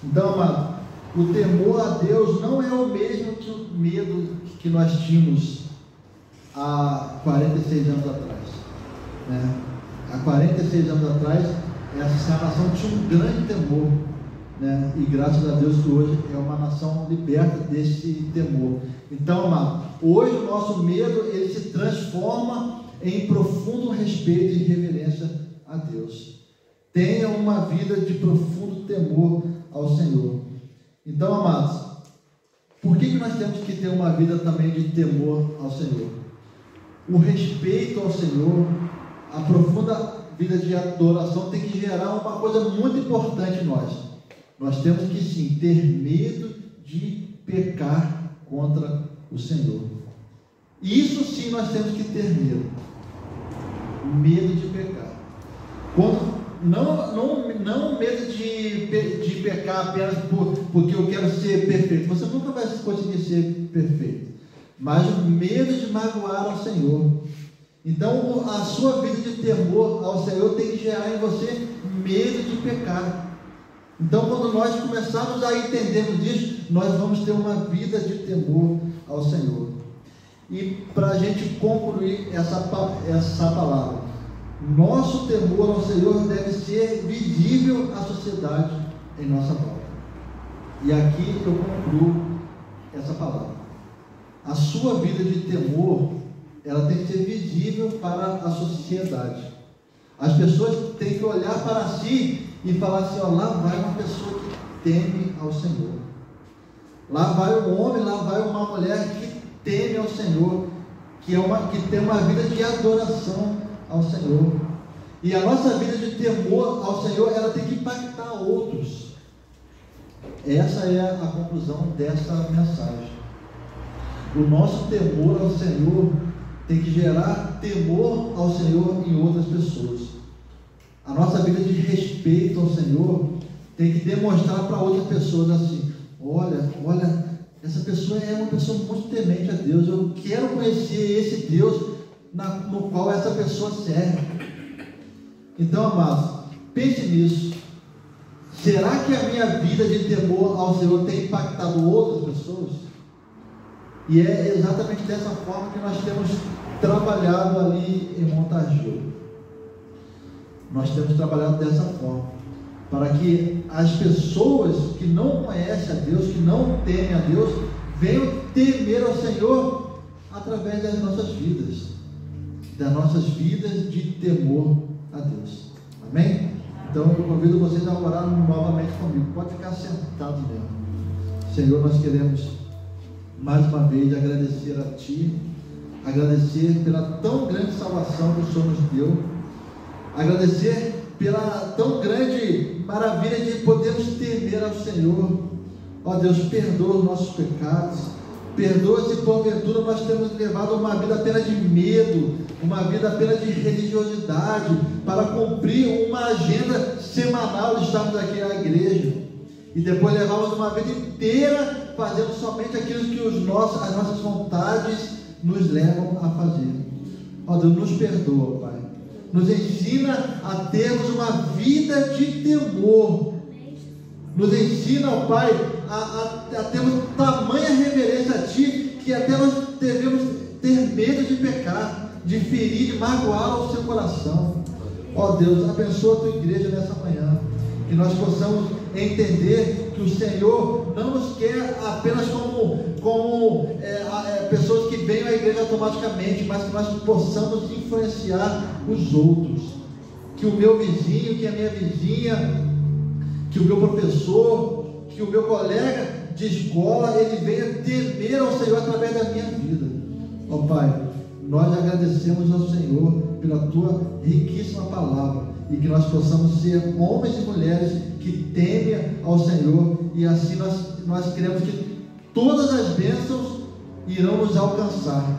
Então, amado, o temor a Deus não é o mesmo que o medo que nós tínhamos há 46 anos atrás, né? Há 46 anos atrás, essa nação tinha um grande temor, né? E graças a Deus que hoje é uma nação liberta desse temor. Então, amado, hoje o nosso medo, ele se transforma em profundo respeito e reverência a Deus. Tenha uma vida de profundo temor ao Senhor. Então, amados, por que nós temos que ter uma vida também de temor ao Senhor? O respeito ao Senhor, a profunda vida de adoração tem que gerar uma coisa muito importante em nós. Nós temos que sim ter medo de pecar contra o Senhor. Isso sim nós temos que ter medo. Medo de pecar. Não medo de pecar apenas porque eu quero ser perfeito. Você nunca vai conseguir ser perfeito. Mas o medo de magoar ao Senhor. Então a sua vida de temor ao Senhor tem que gerar em você medo de pecar. Então, quando nós começarmos a entendermos isso, nós vamos ter uma vida de temor ao Senhor. E para a gente concluir essa palavra, nosso temor ao Senhor deve ser visível à sociedade em nossa volta. E aqui eu concluo essa palavra. A sua vida de temor, ela tem que ser visível para a sociedade. As pessoas têm que olhar para si e falar assim: ó, lá vai uma pessoa que teme ao Senhor. Lá vai um homem, lá vai uma mulher que teme ao Senhor, que tem uma vida de adoração ao Senhor. E a nossa vida de temor ao Senhor, ela tem que impactar outros. Essa é a conclusão dessa mensagem. O nosso temor ao Senhor tem que gerar temor ao Senhor em outras pessoas. A nossa vida de respeito ao Senhor tem que demonstrar para outras pessoas assim: olha, essa pessoa é uma pessoa muito temente a Deus, eu quero conhecer esse Deus no qual essa pessoa serve. Então, amados, pense nisso. Será que a minha vida de temor ao Senhor tem impactado outras pessoas? E é exatamente dessa forma que nós temos trabalhado ali em Montargil. Nós temos trabalhado dessa forma, para que as pessoas que não conhecem a Deus, que não temem a Deus, venham temer ao Senhor através das nossas vidas de temor a Deus. Amém? Então eu convido vocês a orar novamente comigo. Pode ficar sentado mesmo. Senhor, nós queremos mais uma vez agradecer a Ti, agradecer pela tão grande salvação que o Senhor nos deu, agradecer pela tão grande maravilha de podermos temer ao Senhor. Ó Deus, perdoa os nossos pecados, perdoa se porventura nós temos levado uma vida apenas de medo, uma vida apenas de religiosidade, para cumprir uma agenda semanal de estarmos aqui na igreja, e depois levamos uma vida inteira fazendo somente aquilo que as nossas vontades nos levam a fazer. Ó Deus, nos perdoa, Pai. Nos ensina a termos uma vida de temor. Nos ensina, ó Pai, a termos tamanha reverência a Ti, que até nós devemos ter medo de pecar, de ferir, de magoar o seu coração. Ó Deus, abençoa a Tua igreja nessa manhã, que nós possamos entender que o Senhor não nos quer apenas como pessoas que venham à igreja automaticamente, mas que nós possamos influenciar os outros, que o meu vizinho, que a minha vizinha, que o meu professor, que o meu colega de escola, ele venha temer ao Senhor através da minha vida. Ó Pai, nós agradecemos ao Senhor pela Tua riquíssima palavra, e que nós possamos ser homens e mulheres que temem ao Senhor, e assim nós queremos que todas as bênçãos irão nos alcançar,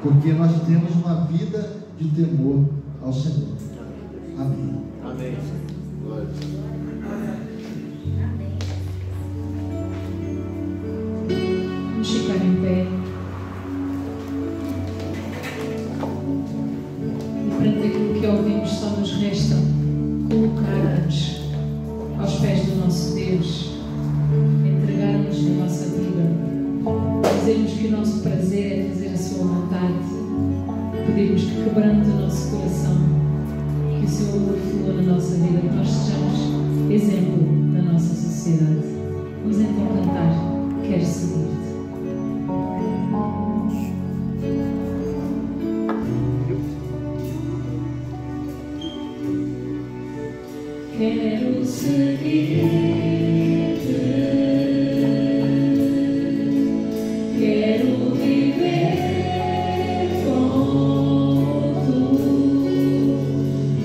porque nós temos uma vida de temor ao Senhor. Amém. Amém. Glória a Deus. Vamos ficar em pé. E perante aquilo que ouvimos, só nos resta colocar-nos aos pés do nosso Deus, entregar-nos na nossa vida, dizermos que o nosso prazer é fazer a Sua vontade, pedirmos que quebrante o nosso coração, que o Seu amor flua na nossa vida, que nós sejamos exemplo da nossa sociedade. Vamos então cantar Quero Seguir-te. Quero seguir-te, quero viver como Tu,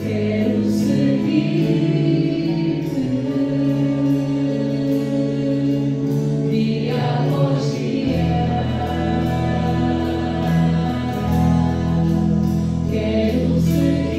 quero seguir-te, dia após dia, quero seguir-te.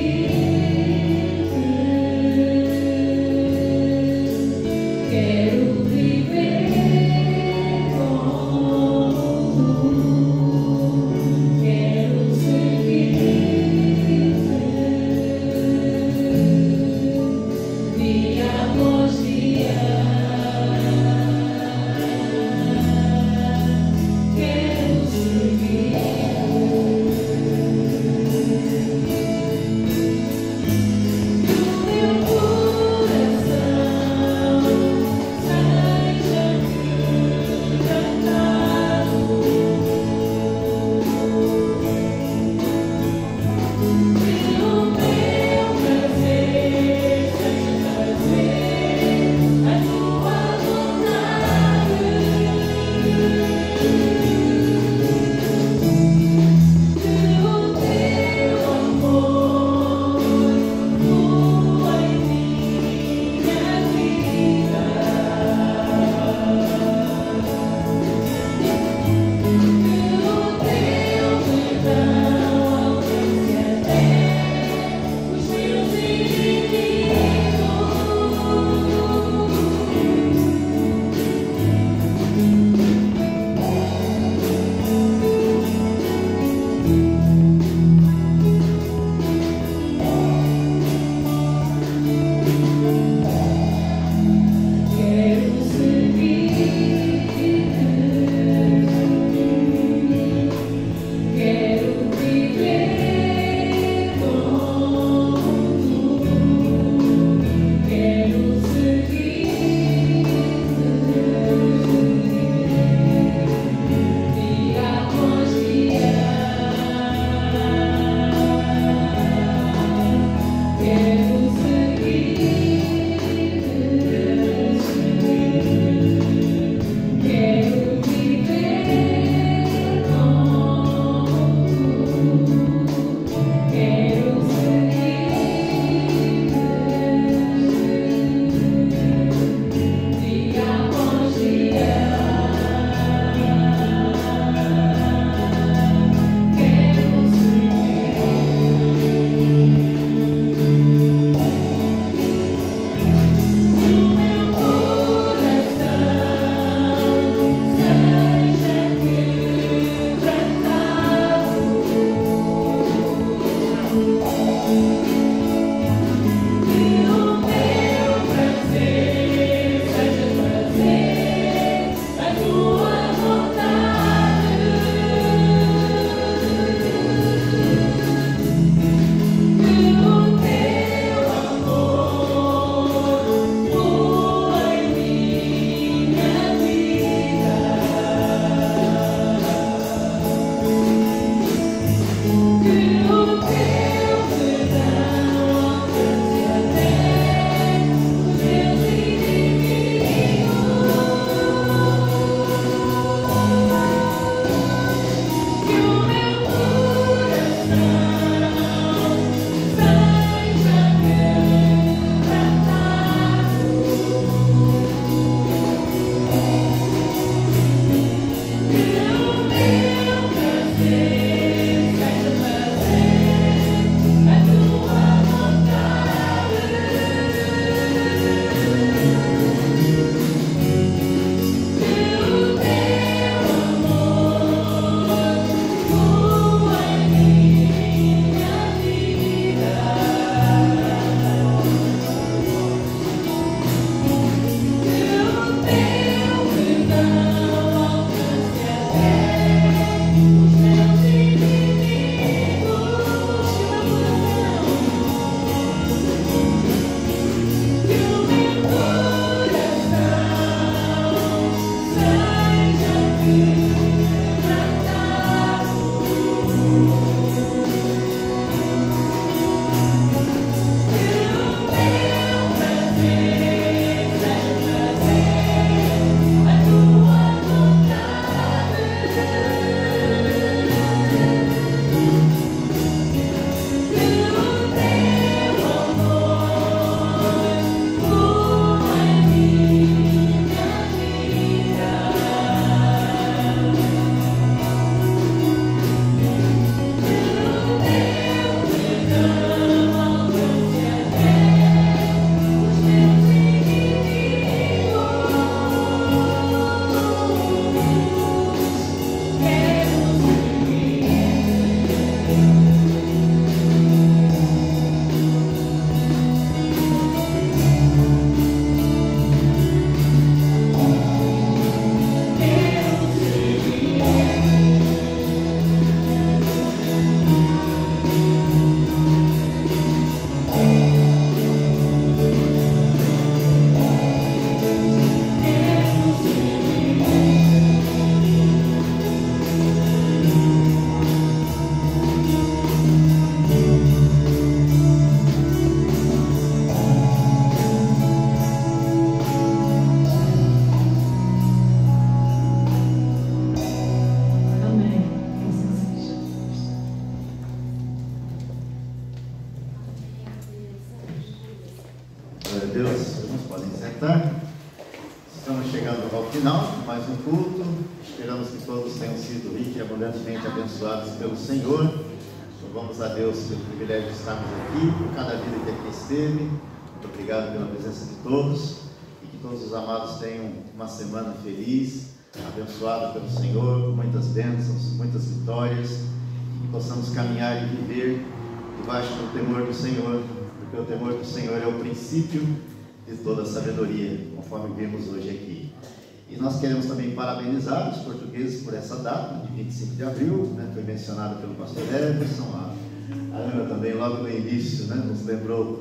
ao final de mais um culto. Esperamos que todos tenham sido ricos e abundantemente abençoados pelo Senhor. Louvamos a Deus pelo privilégio de estarmos aqui, por cada vida que aqui esteve. Muito obrigado pela presença de todos e que todos os amados tenham uma semana feliz, abençoada pelo Senhor, com muitas bênçãos, muitas vitórias, e que possamos caminhar e viver debaixo do temor do Senhor, porque o temor do Senhor é o princípio de toda a sabedoria, conforme vimos hoje aqui. E nós queremos também parabenizar os portugueses por essa data, de 25 de abril, né? Foi mencionada pelo pastor Everson, a Ana também logo no início, né, nos lembrou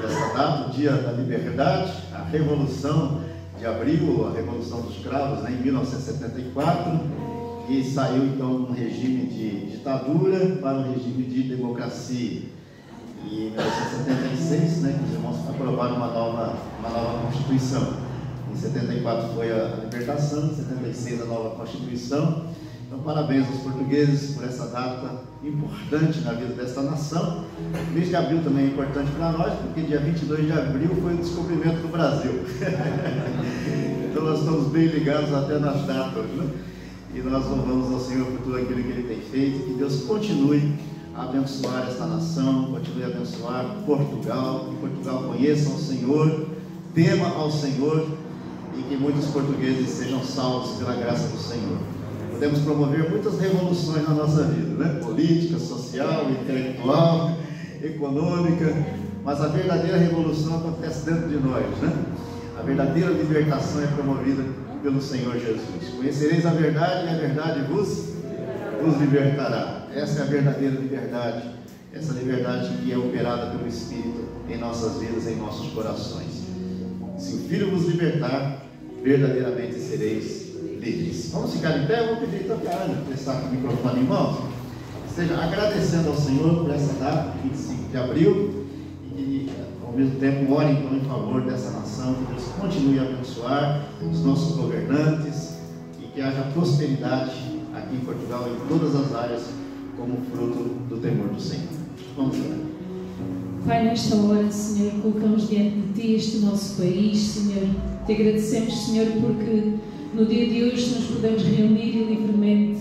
dessa data, o Dia da Liberdade, a Revolução de Abril, a Revolução dos Cravos, né, em 1974, e saiu então de um regime de ditadura para um regime de democracia. E em 1976, né, que os irmãos aprovaram uma nova Constituição. Em 74 foi a libertação, em 76 a nova Constituição. Então, parabéns aos portugueses por essa data importante na vida desta nação. O mês de abril também é importante para nós, porque dia 22 de abril foi o descobrimento do Brasil. Então, nós estamos bem ligados até nas datas, né? E nós louvamos ao Senhor por tudo aquilo que Ele tem feito. Que Deus continue a abençoar esta nação, continue a abençoar Portugal, que Portugal conheça o Senhor, tema ao Senhor, e que muitos portugueses sejam salvos pela graça do Senhor. Podemos promover muitas revoluções na nossa vida, né? Política, social, intelectual, econômica, mas a verdadeira revolução acontece dentro de nós, né? A verdadeira libertação é promovida pelo Senhor Jesus. Conhecereis a verdade e a verdade vos libertará. Essa é a verdadeira liberdade, essa liberdade que é operada pelo Espírito em nossas vidas, em nossos corações. Se o Filho vos libertar, verdadeiramente sereis livres. Vamos ficar em pé? Eu vou pedir então para a Ana estar com o microfone em mãos, esteja agradecendo ao Senhor por essa data, 25 de abril, e que ao mesmo tempo ore então em favor dessa nação, que Deus continue a abençoar os nossos governantes e que haja prosperidade aqui em Portugal em todas as áreas, como fruto do temor do Senhor. Vamos orar. Pai, nesta hora, Senhor, colocamos diante de Ti este nosso país, Senhor. Te agradecemos, Senhor, porque no dia de hoje nos podemos reunir e livremente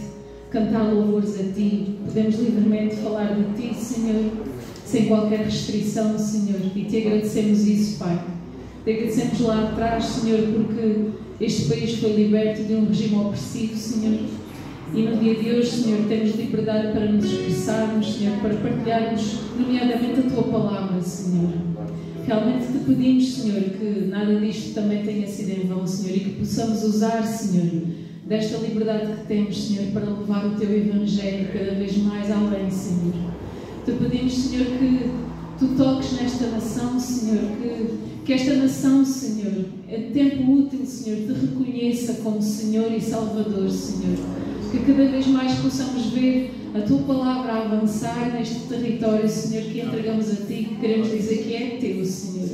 cantar louvores a Ti. Podemos livremente falar de Ti, Senhor, sem qualquer restrição, Senhor. E Te agradecemos isso, Pai. Te agradecemos lá atrás, Senhor, porque este país foi liberto de um regime opressivo, Senhor. E no dia de hoje, Senhor, temos liberdade para nos expressarmos, Senhor, para partilharmos, nomeadamente, a Tua palavra, Senhor. Realmente te pedimos, Senhor, que nada disto também tenha sido em vão, Senhor, e que possamos usar, Senhor, desta liberdade que temos, Senhor, para levar o Teu Evangelho cada vez mais além, Senhor. Te pedimos, Senhor, que Tu toques nesta nação, Senhor, que esta nação, Senhor, em tempo útil, Senhor, Te reconheça como Senhor e Salvador, Senhor. Que cada vez mais possamos ver a Tua palavra a avançar neste território, Senhor, que entregamos a Ti, que queremos dizer que é Teu, Senhor.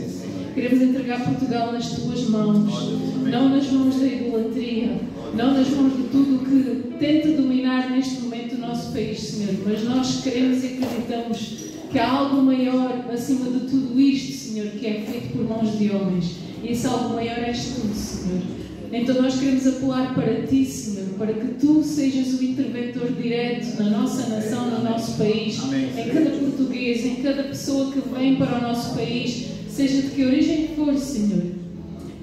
Queremos entregar Portugal nas Tuas mãos, não nas mãos da idolatria, não nas mãos de tudo o que tenta dominar neste momento o nosso país, Senhor, mas nós queremos e acreditamos que há algo maior acima de tudo isto, Senhor, que é feito por mãos de homens, e esse algo maior és Tu, Senhor. Então nós queremos apelar para Ti, Senhor, para que Tu sejas o interventor direto na nossa nação, no nosso país, em cada português, em cada pessoa que vem para o nosso país, seja de que origem for, Senhor.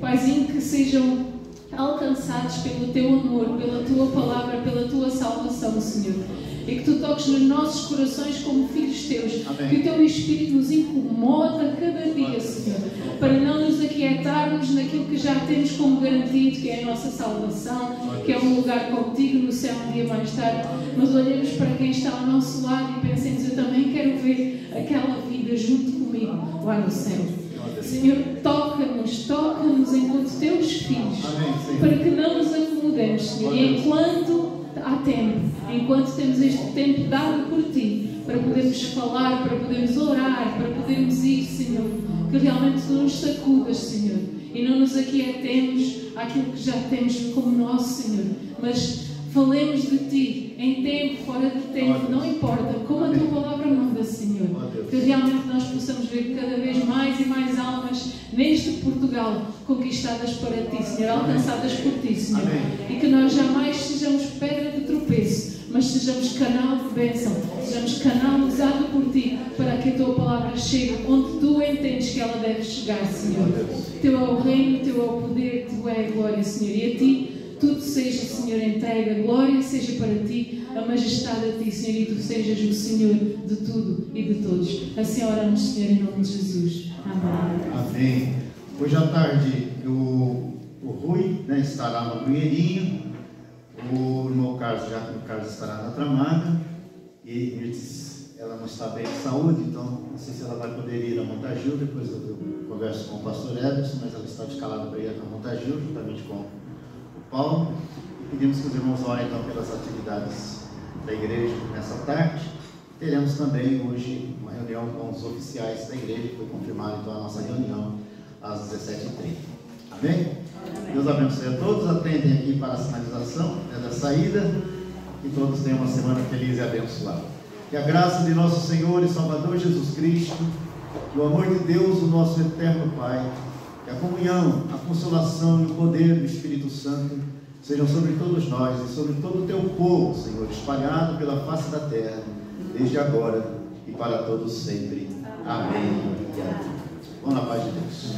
Paizinho, que sejam alcançados pelo Teu amor, pela Tua palavra, pela Tua salvação, Senhor. E que Tu toques nos nossos corações como filhos Teus. Amém. Que o Teu Espírito nos incomoda cada dia, Senhor, para não nos aquietarmos naquilo que já temos como garantido, que é a nossa salvação, que é um lugar contigo no céu um dia mais tarde. Mas olhemos para quem está ao nosso lado e pensemos, eu também quero ver aquela vida junto comigo lá no céu. Senhor, toca-nos enquanto Teus filhos, para que não nos acomodemos, Senhor, e enquanto há tempo, enquanto temos este tempo dado por Ti, para podermos falar, para podermos orar, para podermos ir, Senhor, que realmente Tu nos sacudas, Senhor, e não nos aquietemos àquilo que já temos como nosso, Senhor, mas Falemos de Ti, em tempo, fora de tempo, não importa, como a Tua palavra manda, Senhor. Que realmente nós possamos ver cada vez mais e mais almas neste Portugal conquistadas para Ti, Senhor, alcançadas por Ti, Senhor. E que nós jamais sejamos pedra de tropeço, mas sejamos canal de bênção, sejamos canal usado por Ti, para que a Tua palavra chegue onde Tu entendes que ela deve chegar, Senhor. Teu é o reino, Teu é o poder, Teu é a glória, Senhor. E a Ti tudo seja, Senhor, entregue, a glória seja para Ti, a majestade a Ti, Senhor, e Tu sejas o Senhor de tudo e de todos. Assim oramos, Senhor, em nome de Jesus. Amém. Amém. Hoje à tarde o Rui, né, estará no banheirinho, o irmão Carlos estará na Tramaga, e ela não está bem de saúde, então não sei se ela vai poder ir a Montagiu. Depois eu converso com o pastor Everson, mas ela está escalada para ir a Montagiu, juntamente com o Paulo. E pedimos que os irmãos orem então pelas atividades da igreja nessa tarde. Teremos também hoje uma reunião com os oficiais da igreja, que foi confirmada então a nossa reunião às 17h30. Amém? Deus abençoe a todos, atentem aqui para a sinalização da saída, e todos tenham uma semana feliz e abençoada. Que a graça de nosso Senhor e Salvador Jesus Cristo, que o amor de Deus, o nosso eterno Pai, que a comunhão, a consolação e o poder do Espírito Santo sejam sobre todos nós e sobre todo o Teu povo, Senhor, espalhado pela face da terra, desde agora e para todos sempre. Amém. Vamos na paz de Deus.